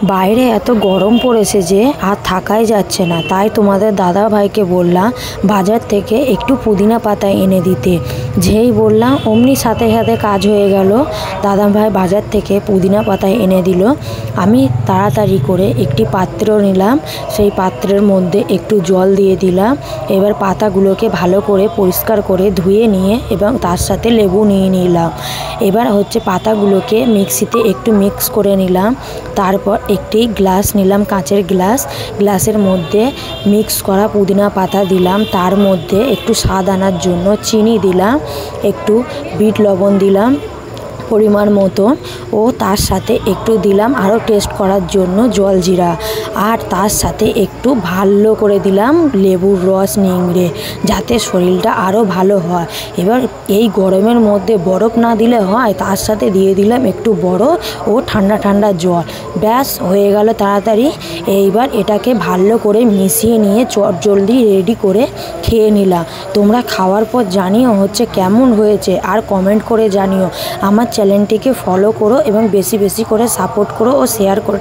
বাইরে এত গরম পড়েছে যে আর থাকাই যাচ্ছে না, তাই তোমাদের দাদা ভাইকে বললাম বাজার থেকে একটু পুদিনা পাতা এনে দিতে। যেই বললাম অমনি সাথে সাথে কাজ হয়ে গেল। দাদা ভাই বাজার থেকে পুদিনা পাতা এনে দিল। আমি তাড়াতাড়ি করে একটি পাত্র নিলাম, সেই পাত্রের মধ্যে একটু জল দিয়ে দিলাম। এবার পাতাগুলোকে ভালো করে পরিষ্কার করে ধুয়ে নিয়ে এবং তার সাথে লেবু নিয়ে নিলাম। এবার পাতাগুলোকে মিক্সিতে একটু মিক্স করে নিলাম। তারপর একটি গ্লাস নিলাম, কাঁচের গ্লাসের মধ্যে মিক্স করা পুদিনা পাতা দিলাম। তার মধ্যে একটু স্বাদ আনার জন্য চিনি দিলাম, একটু বিট লবণ দিলাম পরিমাণ মতন, ও তার সাথে একটু দিলাম আরও টেস্ট করার জন্য জলজিরা, আর তার সাথে একটু ভালো করে দিলাম লেবুর রস নিংড়ে, যাতে শরীরটা আরও ভালো হয়। এবার এই গরমের মধ্যে বরফ না দিলে হয়, তার সাথে দিয়ে দিলাম একটু বরফ ও ঠান্ডা ঠান্ডা জল। ব্যাস হয়ে গেল তাড়াতাড়ি। এইবার এটাকে ভালো করে মিশিয়ে নিয়ে চটজলদি রেডি করে খেয়ে নিলাম। তোমরা খাওয়ার পর জানিও কেমন হয়েছে, আর কমেন্ট করে জানিও। আমার চ্যানেলটিকে ফলো করো এবং বেশি বেশি করে সাপোর্ট করো ও শেয়ার করো।